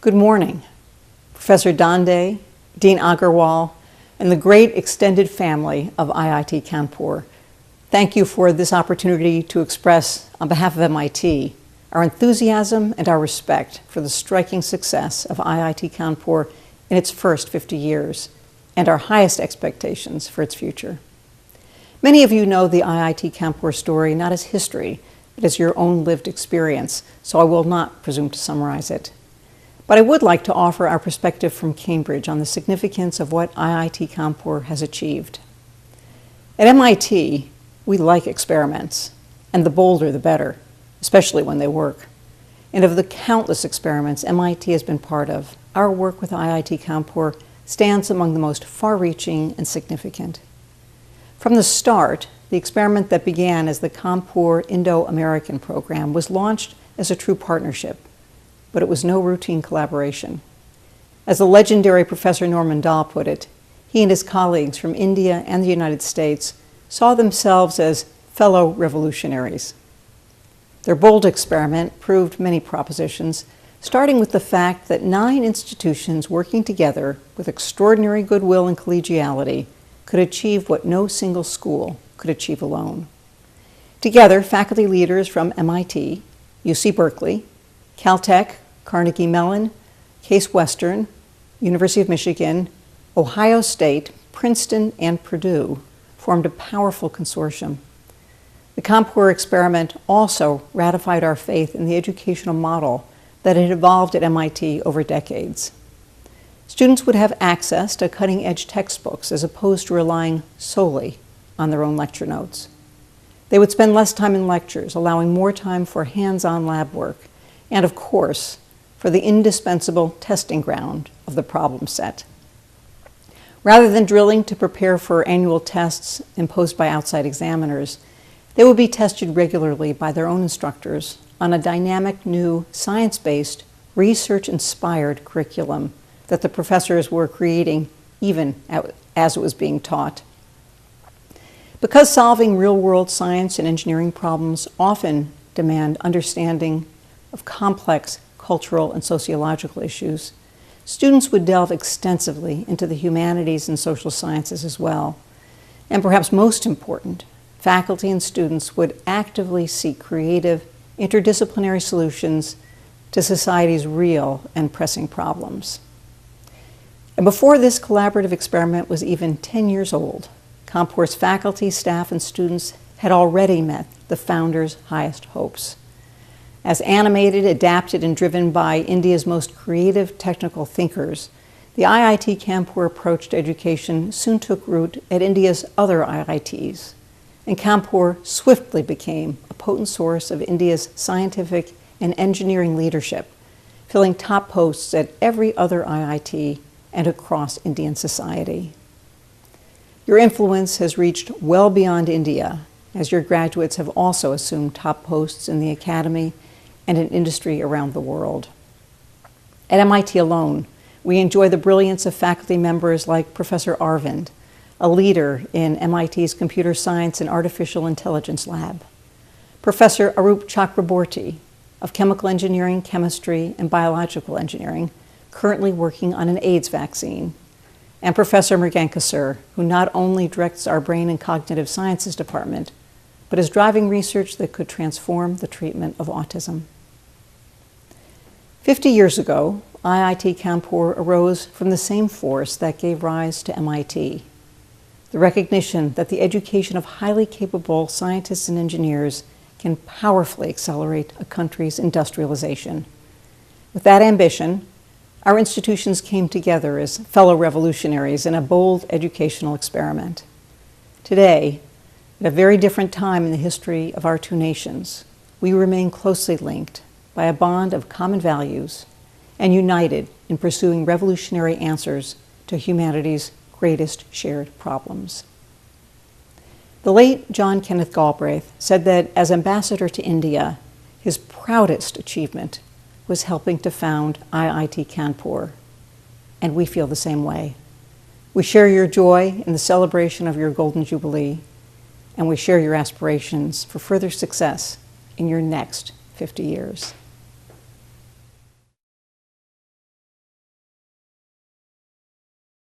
Good morning, Professor Dande, Dean Agarwal, and the great extended family of IIT Kanpur. Thank you for this opportunity to express, on behalf of MIT, our enthusiasm and our respect for the striking success of IIT Kanpur in its first 50 years, and our highest expectations for its future. Many of you know the IIT Kanpur story not as history, but as your own lived experience, so I will not presume to summarize it. But I would like to offer our perspective from Cambridge on the significance of what IIT Kanpur has achieved. At MIT, we like experiments, and the bolder the better, especially when they work. And of the countless experiments MIT has been part of, our work with IIT Kanpur stands among the most far-reaching and significant. From the start, the experiment that began as the Kanpur Indo-American program was launched as a true partnership, but it was no routine collaboration. As the legendary Professor Norman Dahl put it, he and his colleagues from India and the United States saw themselves as fellow revolutionaries. Their bold experiment proved many propositions, starting with the fact that 9 institutions working together with extraordinary goodwill and collegiality could achieve what no single school could achieve alone. Together, faculty leaders from MIT, UC Berkeley, Caltech, Carnegie Mellon, Case Western, University of Michigan, Ohio State, Princeton, and Purdue formed a powerful consortium. The Kanpur experiment also ratified our faith in the educational model that had evolved at MIT over decades. Students would have access to cutting-edge textbooks as opposed to relying solely on their own lecture notes. They would spend less time in lectures, allowing more time for hands-on lab work, and of course, for the indispensable testing ground of the problem set. Rather than drilling to prepare for annual tests imposed by outside examiners, they would be tested regularly by their own instructors on a dynamic, new, science-based, research-inspired curriculum that the professors were creating even as it was being taught. Because solving real-world science and engineering problems often demand understanding of complex cultural and sociological issues, students would delve extensively into the humanities and social sciences as well. And perhaps most important, faculty and students would actively seek creative, interdisciplinary solutions to society's real and pressing problems. And before this collaborative experiment was even 10 years old, Kanpur's faculty, staff, and students had already met the founders' highest hopes. As animated, adapted, and driven by India's most creative technical thinkers, the IIT Kanpur approach to education soon took root at India's other IITs, and Kanpur swiftly became a potent source of India's scientific and engineering leadership, filling top posts at every other IIT and across Indian society. Your influence has reached well beyond India, as your graduates have also assumed top posts in the academy and in industry around the world. At MIT alone, we enjoy the brilliance of faculty members like Professor Arvind, a leader in MIT's Computer Science and Artificial Intelligence Lab, Professor Arup Chakraborty of Chemical Engineering, Chemistry, and Biological Engineering, currently working on an AIDS vaccine, and Professor Mrigan Kasur, who not only directs our Brain and Cognitive Sciences Department, but is driving research that could transform the treatment of autism. 50 years ago, IIT Kanpur arose from the same force that gave rise to MIT, the recognition that the education of highly capable scientists and engineers can powerfully accelerate a country's industrialization. With that ambition, our institutions came together as fellow revolutionaries in a bold educational experiment. Today, at a very different time in the history of our two nations, we remain closely linked by a bond of common values and united in pursuing revolutionary answers to humanity's greatest shared problems. The late John Kenneth Galbraith said that as ambassador to India, his proudest achievement was helping to found IIT Kanpur, and we feel the same way. We share your joy in the celebration of your Golden Jubilee, and we share your aspirations for further success in your next 50 years.